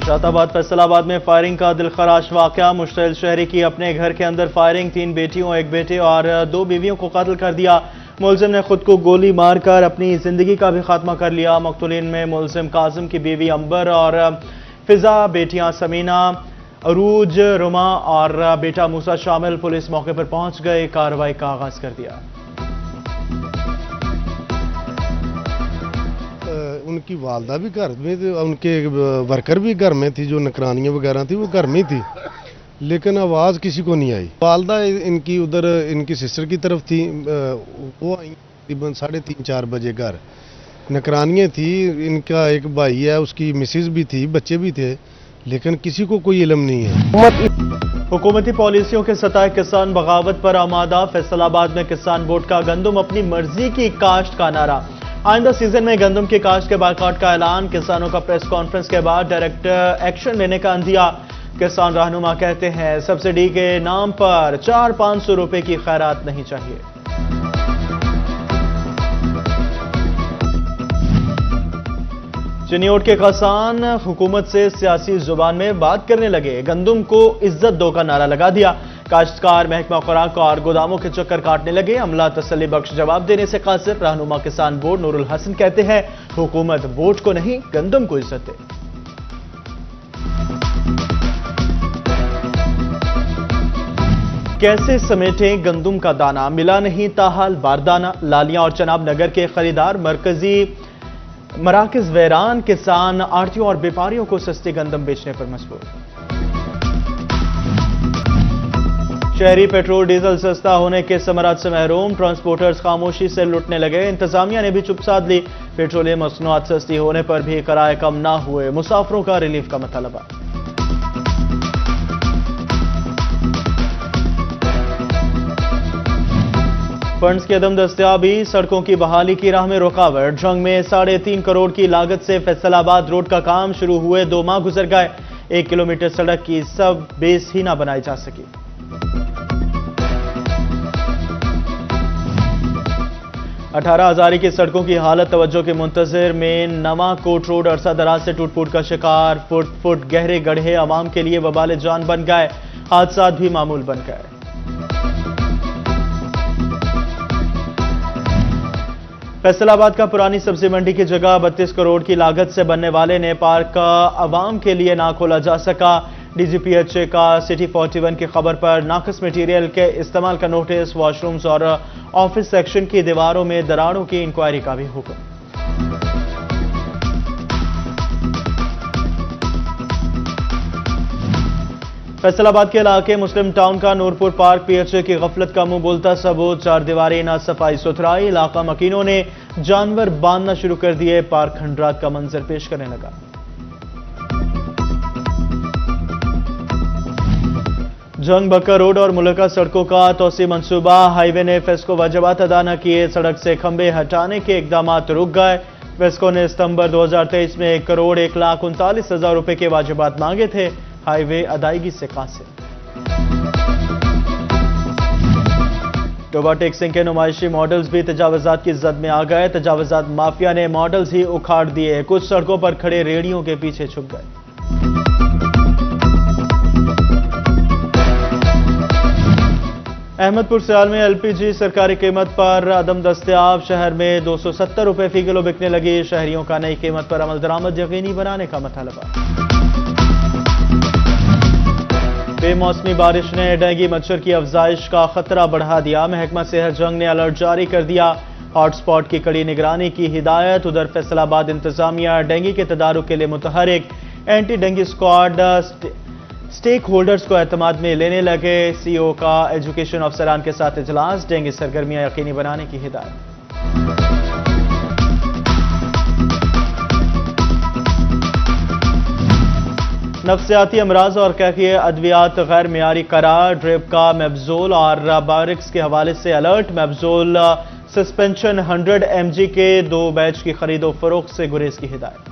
शाताबाद फैसलाबाद में फायरिंग का दिलखराश वाकया। मुश्तइल शहरी की अपने घर के अंदर फायरिंग, 3 बेटियों, 1 बेटे और 2 बीवियों को कत्ल कर दिया। मुलजिम ने खुद को गोली मारकर अपनी जिंदगी का भी खात्मा कर लिया। मकतूलीन में मुलजिम काजिम की बीवी अंबर और फिजा, बेटियां समीना, अरूज, रुमा और बेटा मूसा शामिल। पुलिस मौके पर पहुंच गए, कार्रवाई का आगाज कर दिया। उनकी वालदा भी घर में थी, उनके वर्कर भी घर में थी, जो नौकरानियाँ वगैरह थी वो घर में थी, लेकिन आवाज़ किसी को नहीं आई। वालदा इनकी उधर इनकी सिस्टर की तरफ थी, वो आई तकरीबन 3:30-4 बजे घर। नौकरानियाँ थी, इनका एक भाई है, उसकी मिसेज भी थी, बच्चे भी थे, लेकिन किसी को कोई इल्म नहीं है। हुकूमती पॉलिसियों के सताए किसान बगावत पर आमादा। फैसलाबाद में किसान बोर्ड का गंदम अपनी मर्जी की काश्त का नारा। आइंदा सीजन में गंदम की काश्त के बायकॉट का ऐलान। किसानों का प्रेस कॉन्फ्रेंस के बाद डायरेक्ट एक्शन लेने का अंदिया। किसान रहनुमा कहते हैं सब्सिडी के नाम पर 400-500 रुपए की खैरात नहीं चाहिए। चिन्योट के किसान हुकूमत से सियासी जुबान में बात करने लगे। गंदम को इज्जत दो का नारा लगा दिया। काश्तकार महकमा खुराक और गोदामों के चक्कर काटने लगे। अमला तसल्ली बख्श जवाब देने से कासिर। रहनुमा किसान बोर्ड नूरुल हसन कहते हैं हुकूमत वोट को नहीं, गंदम को इज्जत दे। कैसे समेटें गंदम का दाना, मिला नहीं ताहाल बारदाना। लालियां और चनाब नगर के खरीदार मरकजी मराकज वैरान। किसान आड़तियों और व्यापारियों को सस्ती गंदम बेचने पर मजबूर। शहरी पेट्रोल डीजल सस्ता होने के समरात से महरूम। ट्रांसपोर्टर्स खामोशी से लुटने लगे। इंतजामिया ने भी चुप साध ली। पेट्रोलियम मसनूआत सस्ती होने पर भी किराए कम ना हुए। मुसाफिरों का रिलीफ का मुतालबा। फंड्स की अदम दस्तयाबी, सड़कों की बहाली की राह में रुकावट। जंग में 3.5 करोड़ की लागत से फैसलाबाद रोड का काम शुरू हुए 2 माह गुजर गए। 1 किलोमीटर सड़क की सब बेस ही ना बनाई जा सकी। 18 हजारी की सड़कों की हालत तवज्जो के मुंतजर। में नवा कोट रोड अरसा दराज से टूट फूट का शिकार। फुट गहरे गड्ढे आवाम के लिए वबाल जान बन गए। हादसा भी मामूल बन गए। फैसलाबाद का पुरानी सब्जी मंडी की जगह 32 करोड़ की लागत से बनने वाले ने पार्क का आवाम के लिए ना खोला जा सका। डीजीपीएचए का सिटी 41 की खबर पर नाकस मटीरियल के इस्तेमाल का नोटिस। वॉशरूम्स और ऑफिस सेक्शन की दीवारों में दरारों की इंक्वायरी का भी हुक्म। फैसलाबाद के इलाके मुस्लिम टाउन का नूरपुर पार्क पीएचए की गफलत का मुंह बोलता सबूत। 4 दीवारी ना सफाई सुथराई। इलाका मकीनों ने जानवर बांधना शुरू कर दिए। पार्क खंडरात का मंजर पेश करने लगा। जंग बक्का रोड और मुलका सड़कों का तोसी मंसूबा। हाईवे ने फेस्को वाजिबात अदा न किए। सड़क से खंबे हटाने के इकदाम रुक गए। फेस्को ने सितंबर 2023 में 1,39,39,000 रुपए के वाजिबात मांगे थे। हाईवे अदायगी से कासिर। टोबा टेक्सिंग के नुमाइशी मॉडल्स भी तजावजात की जद में आ गए। तजावजात माफिया ने मॉडल्स ही उखाड़ दिए। कुछ सड़कों पर खड़े रेडियों के पीछे छुप गए। अहमदपुर सियाल में एलपीजी सरकारी कीमत पर अदम दस्तयाब। शहर में 270 रुपए फी किलो बिकने लगी। शहरियों का नई कीमत पर अमल दरामद यकीनी बनाने का मुतालबा। बेमौसमी बारिश ने डेंगू मच्छर की अफजाइश का खतरा बढ़ा दिया। महकमा सेहत जंग ने अलर्ट जारी कर दिया। हॉटस्पॉट की कड़ी निगरानी की हिदायत। उधर फैसलाबाद इंतजामिया डेंगू के तदारुक के लिए मुतहरिक। Anti dengue squad stake holders को एतमाद में लेने लगे। सीओ का एजुकेशन अफसरान के साथ इजलास। डेंगू सरगर्मियां यकीनी बनाने की हिदायत। नफ्सियाती अमराज और कैफियत अद्वियात गैर मियारी करार। ड्रिप का मेबजोल और बारिक्स के हवाले से अलर्ट। मेबजोल सस्पेंशन 100 mg के 2 बैच की खरीदो फरोख्त से गुरेज की हिदायत।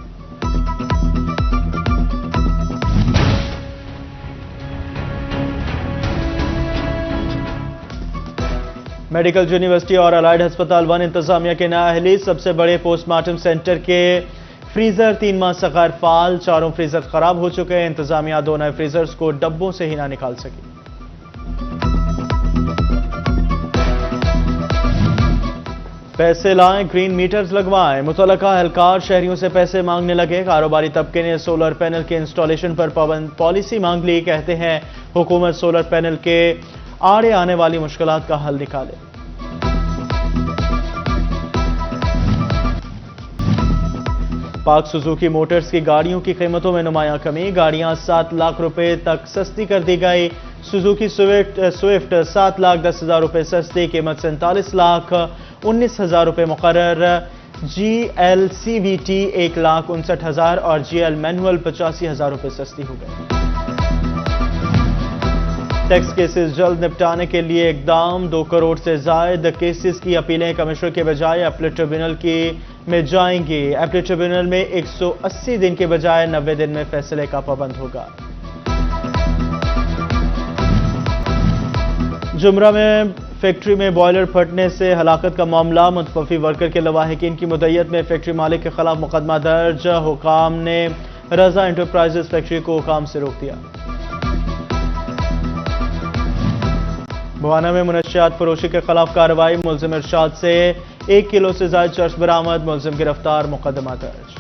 मेडिकल यूनिवर्सिटी और अलाइड अस्पताल 1 इंतजामिया के नाअहली। सबसे बड़े पोस्टमार्टम सेंटर के फ्रीजर 3 माह से गैर फाल, चारों फ्रीजर खराब हो चुके हैं। इंतजामिया 2 नए फ्रीजर्स को डब्बों से ही ना निकाल सकी। पैसे लाएं, ग्रीन मीटर्स लगवाएं। मुतल्लका एहलकार शहरियों से पैसे मांगने लगे। कारोबारी तबके ने सोलर पैनल के इंस्टॉलेशन पर पाबंद पॉलिसी मांग ली। कहते हैं हुकूमत सोलर पैनल के आड़े आने वाली मुश्किलात का हल निकाले। पाक सुजुकी मोटर्स की गाड़ियों की कीमतों में नुमायां कमी। गाड़ियां 7 लाख रुपए तक सस्ती कर दी गई। सुजुकी स्विफ्ट 7 लाख 10 हजार रुपए सस्ती, कीमत 47 लाख 19 हजार रुपए मुकर्रर। GL CVT 1 लाख 59 हजार और GL मैनुअल 85 हजार रुपए सस्ती हो गई। टैक्स केसेस जल्द निपटाने के लिए इकदाम। 2 करोड़ से जायद केसेस की अपीलें कमिश्नर के बजाय अपील ट्रिब्यूनल में जाएंगी। अपील ट्रिब्यूनल में 180 दिन के बजाय 90 दिन में फैसले का पाबंद होगा। जुमरा में फैक्ट्री में बॉयलर फटने से हलाकत का मामला। मुतवफ़ी वर्कर के लवाहिकीन की मुद्दत में फैक्ट्री मालिक के खिलाफ मुकदमा दर्ज। हुकाम ने रजा एंटरप्राइजेस फैक्ट्री को काम से रोक दिया। बुहाना में मुनशियात फरोशी के खिलाफ कार्रवाई। मुलजिम इरशाद से 1 किलो से ज्यादा चर्च बरामद। मुलजिम गिरफ्तार, मुकदमा दर्ज।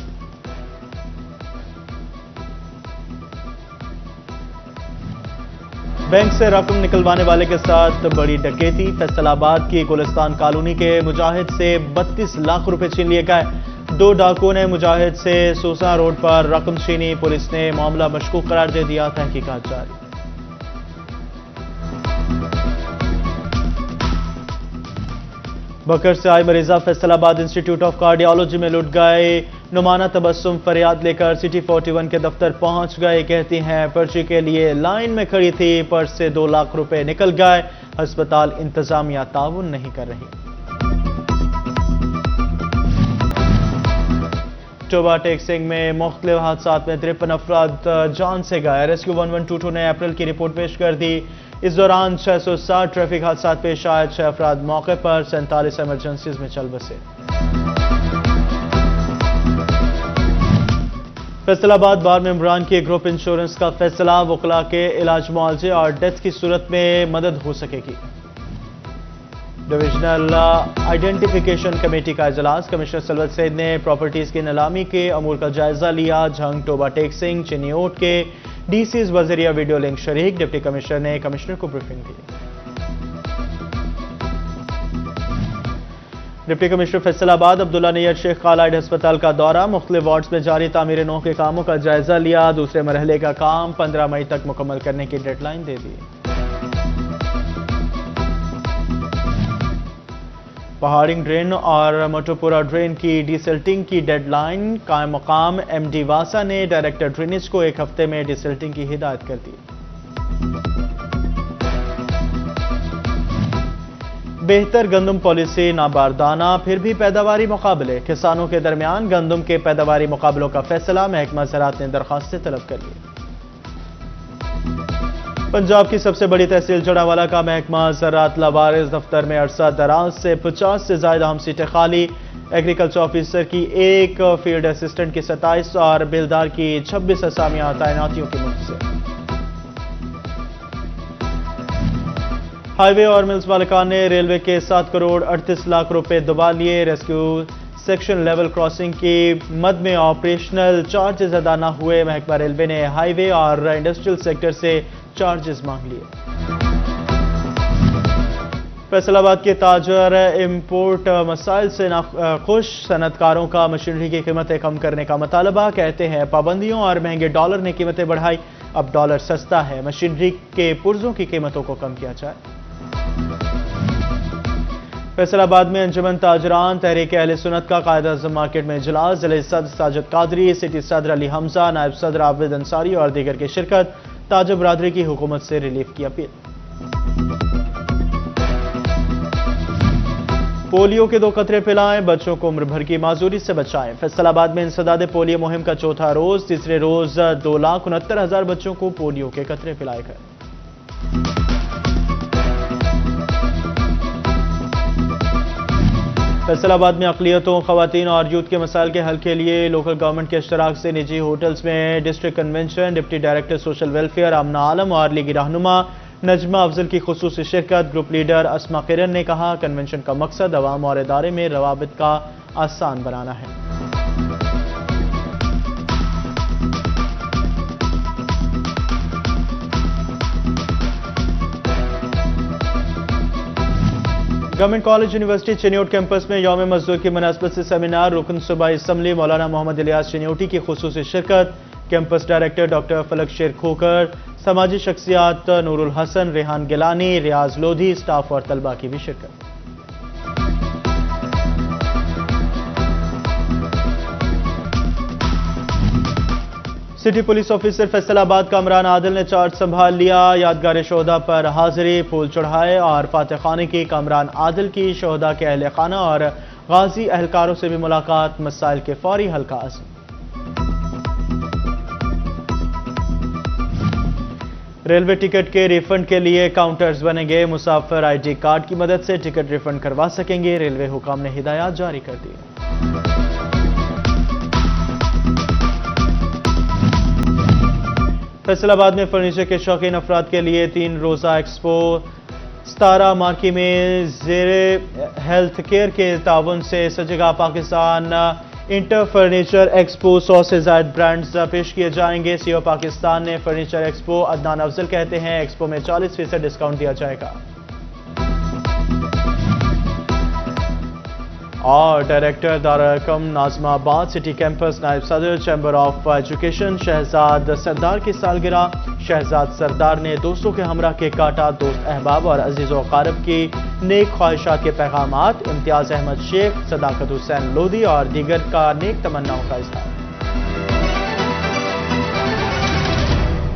बैंक से रकम निकलवाने वाले के साथ बड़ी डकैती। फैसलाबाद की गुलिस्तान कॉलोनी के मुजाहिद से 32 लाख रुपए छीन लिए गए। 2 डाकुओं ने मुजाहिद से सूसा रोड पर रकम छीनी। पुलिस ने मामला मशकूक करार दे दिया। तहकीकात जारी। बकर से आई मरीजा फैसलाबाद इंस्टीट्यूट ऑफ कार्डियोलॉजी में लुट गए। नुमाना तबस्सुम फरियाद लेकर सिटी 41 के दफ्तर पहुंच गए। कहती हैं पर्ची के लिए लाइन में खड़ी थी, पर्स से 2 लाख रुपए निकल गए। अस्पताल इंतजामिया ताउन नहीं कर रही। टोबा टेक्सिंग में मुख्तलिफ हादसात में 53 अफराद जान से गए। रेस्क्यू 1122 ने अप्रैल की रिपोर्ट पेश कर दी। इस दौरान 660 ट्रैफिक हादसा पेश आए। 6 अफराद मौके पर, 47 एमरजेंसीज में चल बसे। फैसलाबाद बार में इमरान की ग्रुप इंश्योरेंस का फैसला। वकला के इलाज मुआवजे और डेथ की सूरत में मदद हो सकेगी। डिविजनल आइडेंटिफिकेशन कमेटी का इजलास। कमिश्नर सलवत सैद ने प्रॉपर्टीज की नीलामी के अमूर का जायजा लिया। झंग, टोबा टेक्सिंग, चिनियोट के डीसीज वज़रिया वीडियो लिंक शरीक। डिप्टी कमिश्नर ने कमिश्नर को ब्रीफिंग दी। डिप्टी कमिश्नर फैसलाबाद अब्दुल्ला नैयर शेख खालाइड अस्पताल का दौरा। मुख्तलिफ वार्ड्स में जारी तामीर नौ के कामों का जायजा लिया। दूसरे मरहले का काम 15 मई तक मुकम्मल करने की डेडलाइन दे दी। पहाड़िंग ड्रेन और मटोपुरा ड्रेन की डिसल्टिंग की डेडलाइन। कायम मकाम MD वासा ने डायरेक्टर ड्रेनेज को 1 हफ्ते में डिसल्टिंग की हिदायत कर दी। बेहतर गंदम पॉलिसी नाबारदाना, फिर भी पैदावारी मुकाबले। किसानों के दरमियान गंदम के पैदावारी मुकाबलों का फैसला। महकमा ज़राअत ने दरखास्तें तलब कर ली। पंजाब की सबसे बड़ी तहसील जड़ावाला का महकमा ज़राअत लवारिस दफ्तर में अरसा दराज से 50 से ज्यादा अहम सीटें खाली। एग्रीकल्चर ऑफिसर की 1, फील्ड असिस्टेंट की 27 और बिलदार की 26 असामियां तैनातियों की मुल्क से। हाईवे और मिल्स मालिकान ने रेलवे के 7 करोड़ 38 लाख रुपए दबा लिए। रेस्क्यू सेक्शन लेवल क्रॉसिंग की मद में ऑपरेशनल चार्जेस अदा न हुए। महकमा रेलवे ने हाईवे और इंडस्ट्रियल सेक्टर से चार्जेस मांग लिए। फैसलाबाद के ताजर इंपोर्ट मसाइल से नाखुश। सनतकारों का मशीनरी की कीमतें कम करने का मुतालबा। कहते हैं पाबंदियों और महंगे डॉलर ने कीमतें बढ़ाई। अब डॉलर सस्ता है, मशीनरी के पुर्जों की कीमतों को कम किया जाए। फैसलाबाद में अंजुमन ताजरान तहरीक अहले सुन्नत का कायद-ए-आज़म मार्केट में इजलास। जिले सदर साजिद कादरी, सिटी सदर अली हमजा, नायब सदर आबिद अंसारी और दीगर की शिरकत। ताजर बरादरी की हुकूमत से रिलीफ की अपील। पोलियो के 2 कतरे पिलाएं, बच्चों को उम्र भर की माजूरी से बचाएं। फैसलाबाद में इंसदाद पोलियो मुहिम का चौथा रोज। तीसरे रोज 2,69,000 बच्चों को पोलियो के कतरे पिलाए गए। फैसलाबाद में अक़लियतों, ख़वातीन और यूथ के मसाइल के हल के लिए लोकल गवर्नमेंट के इश्तराक से निजी होटल्स में district convention, deputy director social welfare अमना आलम और लीगी रहनुमा नजमा अफजल की खुसूसी शिरकत। ग्रुप लीडर अस्मा किरण ने कहा, कन्वेंशन का मकसद अवाम और इदारे में रवाबित का आसान बनाना है। Government college university Chiniot campus में यौम मजदूर की मुनासबत से सेमिनार। रुकन सूबाई असम्बली मौलाना मोहम्मद इलियास चिन्योटी की खुसूसी शिरकत। कैंपस डायरेक्टर डॉक्टर फलक शेर खोकर, समाजी शख्सियात नूरुल हसन, रेहान गिलानी, रियाज लोधी, स्टाफ और तलबा की भी शिरकत। City police officer Faisalabad Kamran Adil ने चार्ज संभाल लिया। यादगार शोहदा पर हाजिरी, फूल चढ़ाए और फातह खाने की। कामरान आदिल की शोहदा के अहल खाना और गाजी एहलकारों से भी मुलाकात। मसाइल के फौरी हल का अज़्म। रेलवे टिकट के रिफंड के लिए काउंटर्स बनेंगे। मुसाफिर ID कार्ड की मदद से टिकट रिफंड करवा सकेंगे। रेलवे हुकाम ने हिदायत जारी कर दी। फैसलाबाद में फर्नीचर के शौकीन अफराद के लिए 3 रोज़ा एक्सपो। 17 मार्की में ज़ेरे हेल्थ केयर के ताउन से सजेगा पाकिस्तान इंटर फर्नीचर एक्सपो। 100 से ज़ायद ब्रांड्स पेश किए जाएंगे। CEO पाकिस्तान ने फर्नीचर एक्सपो अदनान अफजल कहते हैं, एक्सपो में 40% डिस्काउंट दिया जाएगा। और director Darul Nazimabad city campus, नायब सदर चैम्बर ऑफ एजुकेशन शहजाद सरदार की सालगिरह। शहजाद सरदार ने दोस्तों के हमरा केक काटा। दोस्त अहबाब और अजीज़ व अक़ारिब की नेक ख्वाहिशात के पैगामात। इम्तियाज़ अहमद शेख, सदाकत हुसैन लोधी और दीगर का नेक तमन्नाओं का इज़हार।